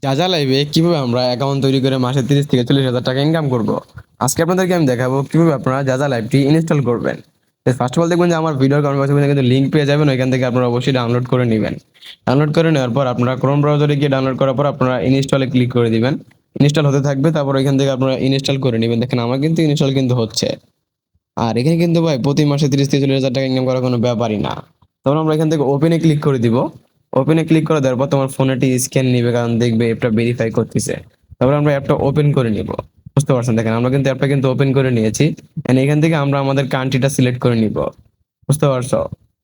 যা লাইভে কিভাবে আমরা অ্যাকাউন্ট তৈরি করে মাসে 30 থেকে 40 হাজার টাকা ইনকাম করব। আজকে আপনাদেরকে আমি দেখাবো কিভাবে আপনারা যা লাইভটি ইনস্টল করবেন। ফার্স্ট অফ অল দেখবেন যে আমার ভিডিওর কমেন্ট বক্সে কিন্তু লিঙ্ক পেয়ে যাবেন, ওইখান থেকে আপনারা অবশ্যই ডাউনলোড করে নেবেন। ডাউনলোড করে নেওয়ার পর আপনারা ক্রোম ব্রাউজারে গিয়ে ডাউনলোড করার পর আপনারা ইনস্টলে ক্লিক করে দিবেন। ইনস্টল হতে থাকবে, তারপর ওইখান থেকে আপনারা ইনস্টল করে নেবেন। দেখেন আমার কিন্তু ইনস্টল কিন্তু হচ্ছে। আর এখানে কিন্তু ভাই প্রতি মাসে 30 থেকে 40 হাজার টাকা ইনকাম করার কোনো ব্যাপারই না। তখন আমরা এখান থেকে ওপেনে ক্লিক করে দিব। ওপেনে ক্লিক করে দেওয়ার পর তোমার ফোনে একটি স্ক্যান নিবে, কারণ দেখবে অ্যাপটা ভেরিফাই করতেছে। তারপর আমরা অ্যাপটা ওপেন করে নিব। বুঝতে পারছেন? দেখেন আমরা কিন্তু অ্যাপটা কিন্তু ওপেন করে নিয়েছি। এন্ড এখান থেকে আমরা আমাদের কান্ট্রিটা সিলেক্ট করে নিব। বুঝতে পারছো?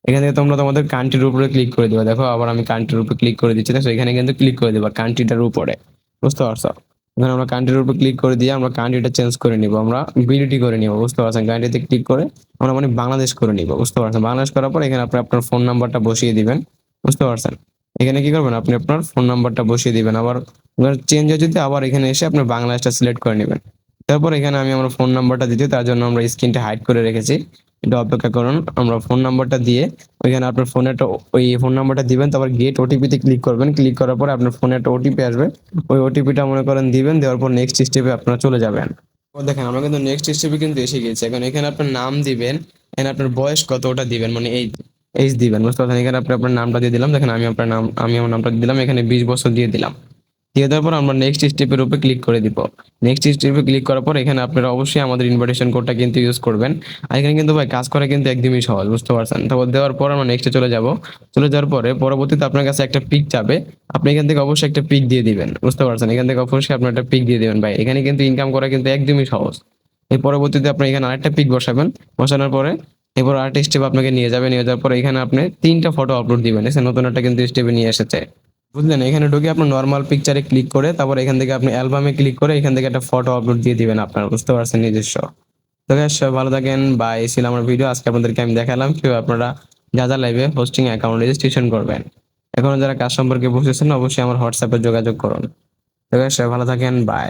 এখান থেকে তোমরা তোমাদের কান্ট্রির উপরে ক্লিক করে দিবা। দেখো আবার আমি কান্ট্রির উপরে ক্লিক করে দিচ্ছি, দেখো এখানে কিন্তু ক্লিক করে দিবা কান্ট্রিটার উপরে। বুঝতে পারছো? এখানে আমরা কান্ট্রির উপর ক্লিক করে দিয়ে আমরা কান্ট্রিটা চেঞ্জ করে নিব, আমরা বিলিটি করে নিব। বুঝতে পারছেন? কান্ট্রিতে ক্লিক করে আমরা মানে বাংলাদেশ করে নিব। বুঝতে পারছেন? বাংলাদেশ করার পর এখানে আপনি আপনার ফোন নাম্বারটা বসিয়ে দিবেন। বুঝতে পারছেন? এখানে কি করবেন, আপনি আপনার ফোন নাম্বারটা বসিয়ে দিবেন। আবার চেঞ্জ হয়ে যেতে আবার এখানে এসে আপনি বাংলাদেশটা সিলেক্ট করে নেবেন। তারপর এখানে আমি আমার ফোন নাম্বারটা দিতে, তার জন্য আমরা স্ক্রিনটা হাইড করে রেখেছি। এটা অপেক্ষা করুন। আমরা ফোন নাম্বারটা দিয়ে ওইখানে আপনার ফোনে একটা ওই ফোন নাম্বারটা দিবেন, তারপর গেট ওটিপি তে ক্লিক করবেন। ক্লিক করার পরে আপনার ফোনে একটা ওটিপি আসবে। ওই ওটিপিটা মনে করেন দিবেন, দেওয়ার পর নেক্সট স্টেপে আপনারা চলে যাবেন। দেখেন আমরা কিন্তু নেক্সট স্টেপে কিন্তু এসে গেছি। এখন এখানে আপনার নাম দিবেন, এখানে আপনার বয়স কত ওটা দিবেন, মানে এই এইজ দিবেন। বুঝতে পারছেন? এখানে আপনি আপনার নামটা দিয়ে দিলাম। দেখেন আমি আমার নামটা দিলাম, এখানে 20 বছর দিয়ে দিলাম। দিয়ে দেওয়ার পর আমরা নেক্সট স্টেপের উপরে ক্লিক করে দিব। নেক্সট স্টেপে ক্লিক করার পর এখানে আপনারা অবশ্যই আমাদের ইনভাইটেশন কোডটা কিন্তু ইউজ করবেন। আর এখানে কিন্তু ভাই কাজ করা কিন্তু একদমই সহজ। বুঝতে পারছেন? তারপর দেওয়ার পর আমরা নেক্সটে চলে যাব। চলে যাওয়ার পরে পরবর্তীতে আপনার কাছে একটা পিক যাবে। আপনি এখান থেকে অবশ্যই একটা পিক দিয়ে দিবেন। বুঝতে পারছেন? এখান থেকে অবশ্যই আপনি একটা পিক দিয়ে দিবেন ভাই। এখানে কিন্তু ইনকাম করা কিন্তু একদমই সহজ। এর পরবর্তীতে আপনি এখানে আরেকটা পিক বসাবেন। বসানোর পরে এরপর আরেকটা স্টেপ আপনাকে নিয়ে যাবে। নিয়ে যাওয়ার পরে এখানে আপনি 3টা ফটো আপলোড দিবেন। এসে নতুন একটা কিন্তু স্টেপে নিয়ে এসেছে। বুঝলেন? এখানে ঢুকে আপনার নরমাল পিকচারে ক্লিক করে তারপর এখান থেকে আপনি অ্যালবামে ক্লিক করে এখান থেকে একটা ফটো আপলোড দিয়ে দিবেন আপনার। বুঝতে পারছেন? নিজস্ব। তো গাইস সবাই ভালো থাকেন। বাই। এই ছিল আমার ভিডিও। আজকে আপনাদেরকে আমি দেখালাম কিভাবে আপনারা যা লাইভে হোস্টিং অ্যাকাউন্ট রেজিস্ট্রেশন করবেন। এখনো যারা কাজ সম্পর্কে বুঝতেছেন না, অবশ্যই আমার হোয়াটসঅ্যাপে যোগাযোগ করুন। তো গাইস সবাই ভালো থাকেন। বাই।